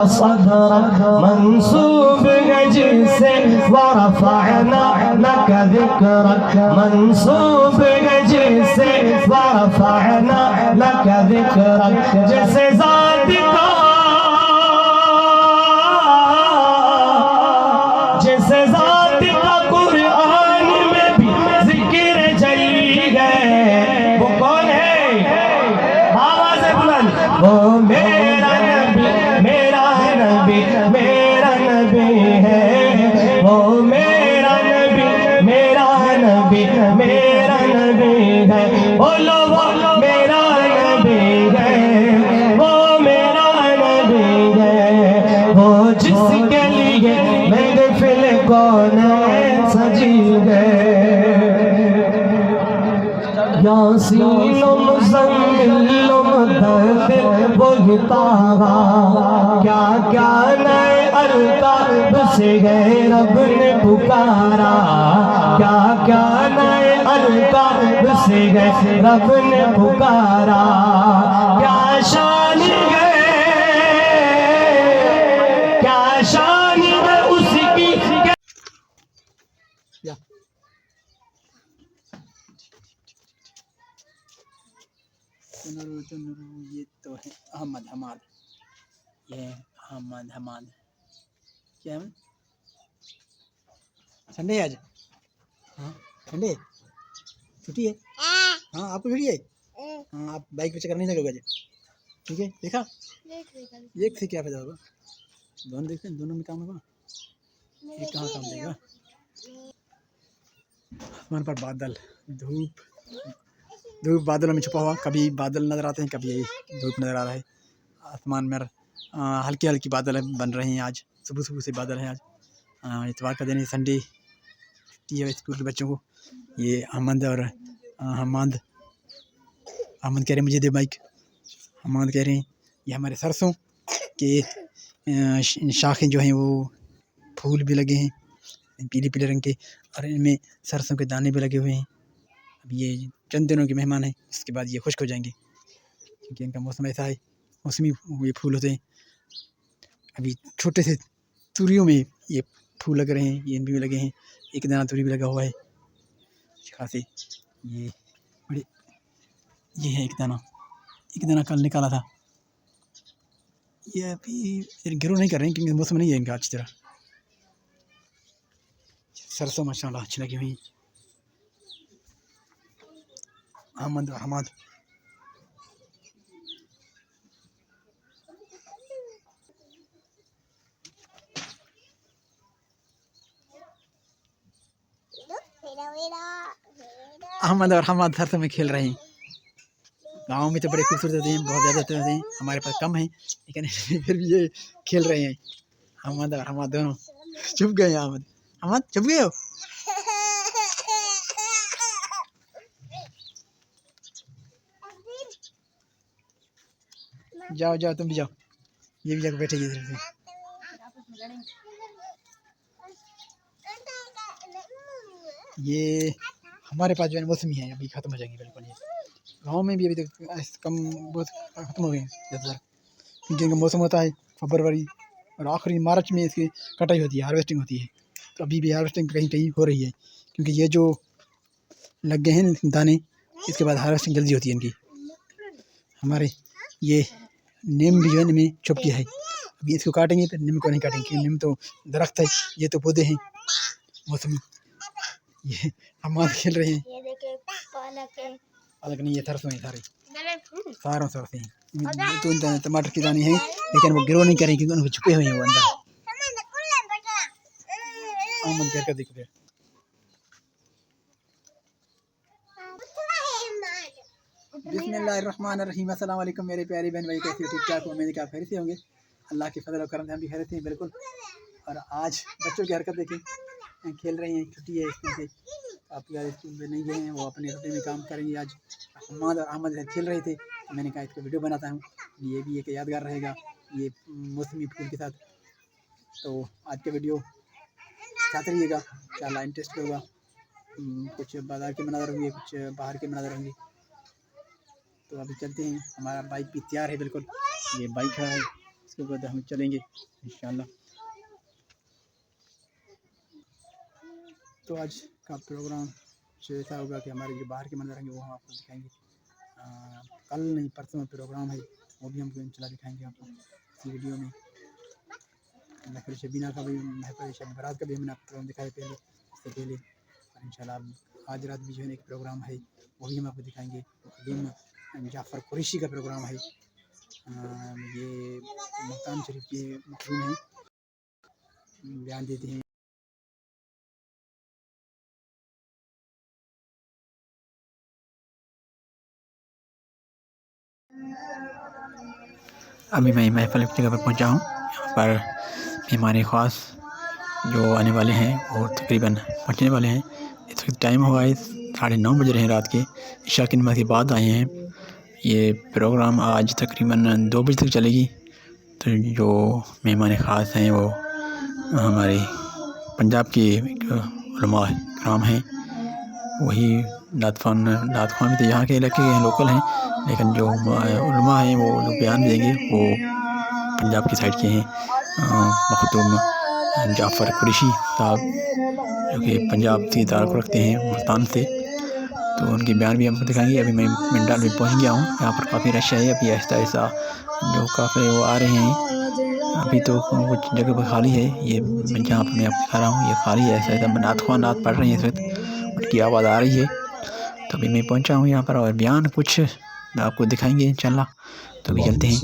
सदरक मंसूब है जिसे वरफ़अना लक ज़िक्रक मंसूब है जिसे वरफ़अना लक ज़िक्रक जैसे ज़ात का जैसे ज़ात का कुरान में भी ज़िक्र जली है। वो कौन है? आवाज़ बुलंद। वो मेरा नबी मेरा नबी है। वो मेरा नबी है। बोलो वो मेरा नबी है। वो मेरा नबी है। वो जिसके लिए महफिल कौन सजी गए। यासीन मुज़म्मिल मुद्दथिर वही ताहा क्या क्या नए अल्ताफ से गए रब ने पुकारा। क्या क्या नए अल्ताफ से गए रब ने पुकारा। क्या शान है क्या शान है उसकी। ये तो है अहमद हमाद। ये है अहमद हमाद। क्या है संडे है आज? हाँ संडे छुट्टी है। हाँ आपको छुट्टी है। हाँ आप बाइक पे चक्कर नहीं लगोगे आज? ठीक है देखा एक से क्या फायदा होगा। दोनों देखते हैं दोनों में काम होगा। एक कहाँ काम देगा। आसमान पर बादल धूप धूप बादलों में छुपा हुआ। कभी बादल नज़र आते हैं कभी धूप नज़र आ रहा है। आसमान में हल्की हल्की बादल बन रहे हैं। आज सुबह सुबह से बादल हैं। आज इतवार का दिन है संडे छुट्टी है स्कूल के बच्चों को। ये अहमद और हमाद अहमद कह रहे हैं मुझे दे बाइक। हमाद कह रहे हैं ये हमारे सरसों के शाखें जो हैं वो फूल भी लगे हैं पीले पीले रंग के और इनमें सरसों के दाने भी लगे हुए हैं। अब ये चंद दिनों के मेहमान हैं उसके बाद ये खुश्क हो जाएंगे क्योंकि इनका मौसम ऐसा है मौसमी ये फूल होते हैं। अभी छोटे से तुरियों में ये फूल लग रहे हैं। ये इनमें भी लगे हैं। एक दाना तुरी भी लगा हुआ है खासी। ये बड़े ये है एक दाना कल निकाला था। ये अभी ग्रो नहीं कर रहे हैं क्योंकि मौसम नहीं है इनका अच्छी तरह। सरसों माशाल्लाह अच्छी लगी हुई। अहमद और हमाद अहमद और हमाद सरसों में खेल रहे हैं। गाँव में तो बड़े खूबसूरत होते हैं बहुत ज़्यादा होते हैं। हमारे पास कम है लेकिन फिर भी ये खेल रहे हैं। अहमद और हमाद दोनों चुप गए। अहमद हमाद चुप गए हो। जाओ जाओ तुम भी जाओ। ये भी जाकर बैठेगी इधर से। ये हमारे पास जो है मौसमी है अभी ख़त्म हो जाएंगे बिल्कुल। ये गाँव में भी अभी तक कम बहुत ख़त्म हो गए ज़्यादातर क्योंकि इनका मौसम होता है फरवरी और आखिरी मार्च में इसकी कटाई होती है हार्वेस्टिंग होती है। तो अभी भी हार्वेस्टिंग कहीं कहीं हो रही है क्योंकि ये जो लग गए हैं दाने इसके बाद हार्वेस्टिंग जल्दी होती है इनकी। हमारे ये नीम भी जो है इनमें छुप गया है। अभी इसको काटेंगे तो नीम को नहीं काटेंगे क्योंकि नीम तो दरख्त है ये तो पौधे हैं मौसमी। ये हम खेल रहे हैं। ये देखिए पालक नहीं ये सरसों है सारों सरसों हैं। तो टमाटर के दाने हैं लेकिन वो ग्रो नहीं करें क्योंकि उनको छुपे हुए हैं वो अंदर। अहमद घर का देखो बिस्मिल्लाहिर्रहमानिर्रहीम। अस्सलाम वालेकुम मेरे प्यारे बहन भाई कैसे हो ठीक ठाक हो। उम्मीद है आप खैरियत से होंगे। अल्लाह के फजल और करम से हम भी खैरियत से हैं बिल्कुल। और आज बच्चों की हरकत देखें खेल रहे हैं छुट्टी है स्कूल से। आप यार स्कूल में नहीं गए हैं वो अपने रुटीन में काम करेंगे। आज हमाद और अहमद खेल रहे थे तो मैंने कहा इसको वीडियो बनाता हूँ ये भी एक यादगार रहेगा ये मौसमी फूल के साथ। तो आज का वीडियो साथ रहिएगा इंशाल्लाह इंटरेस्ट होगा। कुछ बाज़ार के मनाज़र होंगे कुछ बाहर के मनाज़र होंगे। तो अभी चलते हैं। हमारा बाइक भी तैयार है बिल्कुल। ये बाइक है इसके बाद हम चलेंगे इंशाल्लाह। तो आज का प्रोग्राम ऐसा होगा कि हमारे जो बाहर के मंदिर हैं वो हम आपको दिखाएंगे। कल नहीं परसों में प्रोग्राम है, वो भी हमको इंशाल्लाह दिखाएंगे आपको इस वीडियो में। महफिल शबीना का भी, महफिल शब बारात का भी हमने आपको प्रोग्राम दिखाया पहले, इससे पहले। और इंशाल्लाह आज रात भी जो है एक प्रोग्राम है, वो भी हम आपको दिखाएंगे। खदीम जाफ़र कुरैशी का प्रोग्राम है। ये मुल्तान शरीफ के मखदूम हैं, बयान देते हैं। अभी मैं महफिल की जगह पर पहुंचा हूँ। यहाँ पर मेहमान ख़ास जो आने वाले हैं और तकरीबन पहुंचने वाले हैं। इस वक्त टाइम हुआ है 9:30 बज रहे हैं रात के, इशा की नमाज़ के बाद आए हैं। ये प्रोग्राम आज तकरीबन 2 बजे तक चलेगी। तो जो मेहमान ख़ास हैं वो हमारे पंजाब के उलमा कराम हैं, वही नातखान भी तो यहाँ के इलाके के हैं, लोकल हैं, लेकिन जो उलमा हैं वो जो बयान देंगे वो पंजाब की साइड के हैं। मखदूम जाफ़र कुरैशी साहब जो कि पंजाब से ताल्लुक़ रखते हैं, मुल्तान से, तो उनके बयान भी हमको दिखाएंगे। अभी मैं मंडाल में पहुँच गया हूँ। यहाँ पर काफ़ी रश है, अभी आहिस्ता आहिस्ता जो काफ़ी वो आ रहे हैं। अभी तो कुछ जगह पर खाली है, ये जहाँ पर मैं आपको दिखा रहा हूँ ये खाली है। ऐसा नात पढ़ रही हैं इस वक्त, उनकी आवाज़ आ रही है। तो अभी मैं पहुँचा हूँ यहाँ पर और बयान कुछ आपको दिखाएंगे इंशाल्लाह। तो अभी चलते हैं।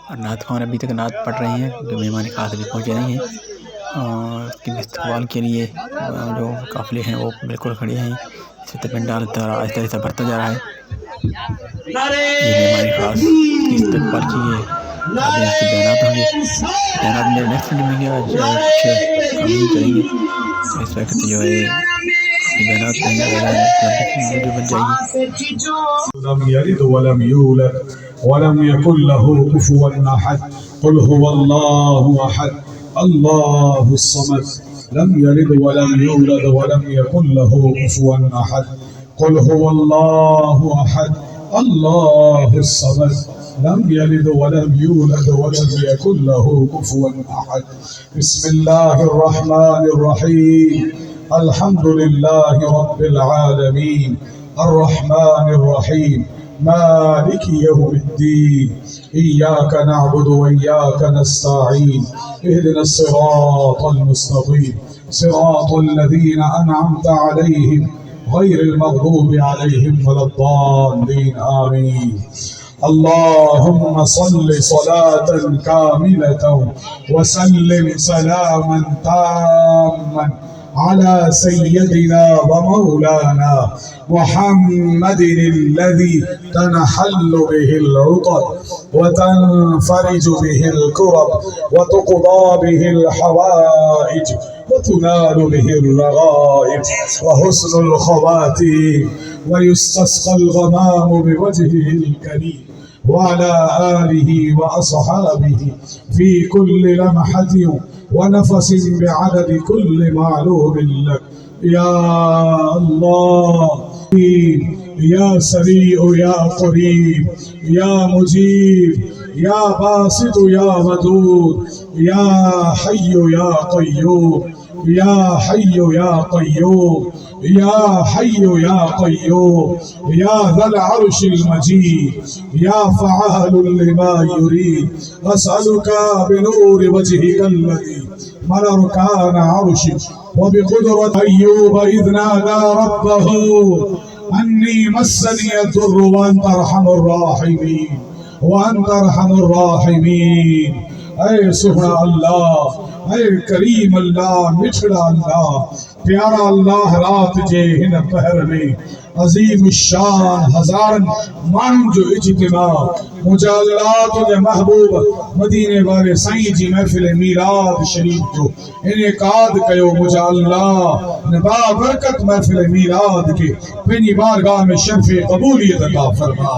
और नात ख़वान अभी तक नात पढ़ रही हैं, जो मेहमान ख़ास अभी पहुँचे नहीं हैं। और उसके इस्तकबाल के लिए जो काफ़िले हैं वो बिल्कुल खड़े हैं। इस वक्त पंडाल आहिस्ता आहिस्ता बढ़ता जा रहा है। ये मेहमान ख़ास की इस्तकबाल की आगे इसके बयानात होंगे। बयानात मेरे नेक्स्ट वीडियो में आज कुछ कम ही करेंगे। तो इस वक्त जो है बयानात वीडियो बन जाएगी। लम यलिद वलम यूलद वलम यकुल लहू कुफुवन अहद कुल हुवल्लाहु अहद अल्लाहुस समद लम यलिद वलम यूलद वलम यकुल लहू कुफुवन अहद कुल हुवल्लाहु अहद अल्लाहुस समद लम यलिद वलम यूलद वलम यकुल लहू कुफुवन अहद। बिस्मिल्लाहिर रहमानिर रहीम। अल्हम्दुलिल्लाहि रब्बिल आलमीन अर्रहमानिर रहीम मालिकि यौमिद्दीन इय्याका नअबुदु व इय्याका नस्तईन इहदिनस सिरातल मुस्तक़ीम सिरातल लज़ीना अनअमता अलैहिम गैरिल मग़दूबि अलैहिम वलद्दाल्लीन आमीन। अल्लाहुम्मा सल्लि सलातन कामिलतन व सल्लिम सलामन ताम्मन अला सय्यदिना व मौलाना मुहम्मदिन अल्लज़ी तनहल्लु बिहिल उक़द व तनफ़रिजु बिहिल कुरब व तुक़दा बिहिल हवाइज व तुनालु बिहिल रग़ाइब व हुस्नुल ख़वातीम व युस्तस्क़ल ग़मामु बिवजहिल करीम व अला आलिहि व अस्हाबिहि फ़ी कुल्लि लम्हतिन व नफ़सिन बिअददि कुल्लि मालूमिन लक या अल्लाह या सरीउ या क़रीब या मुजीब या बासित या वदूद या हय्यु या क़य्यूम या हय्यु या क़य्यूम या हय्यु या क़य्यूम या ज़ल अर्शिल मजीद या फ़अलुल लिमा युरीद असअलुका बिनूरि वजहिकल लज़ी मला रुकान अर्शिक व बिक़ुदरत अय्यूब इज़ नादा रब्बहु अन्नी मस्सनी अद्दुर्रु व अंता अर्हमुर राहिमीन व अंता अर्हमुर राहिमीन। ऐ सुबह अल्लाह, ऐ करीम अल्लाह, मिठड़ा अल्लाह, प्यारा अल्लाह, रात जे हिन पहर में अजीम शान हजारन माण्हुनि जो इज्तिमा मुंहिंजा अल्लाह तुंहिंजे महबूब मदीने वारे साईं जी महफ़िल मीलाद शरीफ जो इनेकाद कयो। मुंहिंजा अल्लाह इन बाबरकत महफ़िल मीलाद के पंहिंजी बारगाह में शर्फ़ क़बूलियत अता फरमा।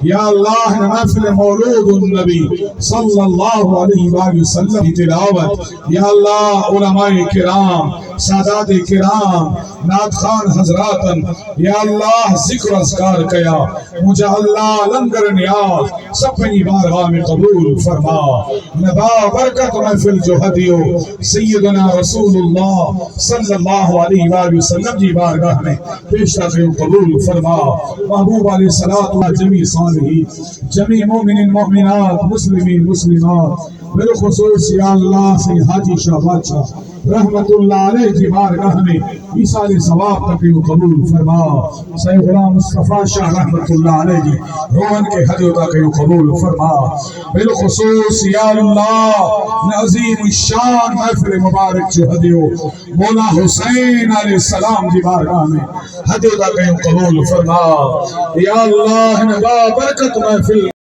या अल्लाह इन महफिल मौलूद नबी सल्लल्लाहु अलैहि वसल्लम की तिलावत, या अल्लाह उलमाए किराम, सादात किराम, नात खान हजरातन, या अल्लाह जिक्र अस्कार कया मुझे अल्लाह लंगर नियाज सबनी बारगाह में कबूल फरमा। नबा बरकत महफिल जो हदियो सैयदना रसूलुल्लाह सल्लल्लाहु अलैहि वसल्लम की बारगाह में पेशकश कबूल फरमा। महबूब अलैहि सलातो व जमी सालिही जमी मोमिनीन मोमिनात मुस्लिमीन मुस्लिमात बिलखुसूस या अल्लाह से हाजी शाह बादशाह रहमतुल्लाह अलैहि की बारगाह में ईसाले सवाब तक कबूल फरमा। सैयद गुलाम मुस्तफा शाह रहमतुल्लाह अलैहि की रोहन के हदियों तक कबूल फरमा। बिलखुसूस या अल्लाह अज़ीम शान महफिल मुबारक जो हदियों मौला हुसैन अलैहि सलाम की बारगाह में हदियों तक कबूल फरमा। या अल्लाह बरकत महफिल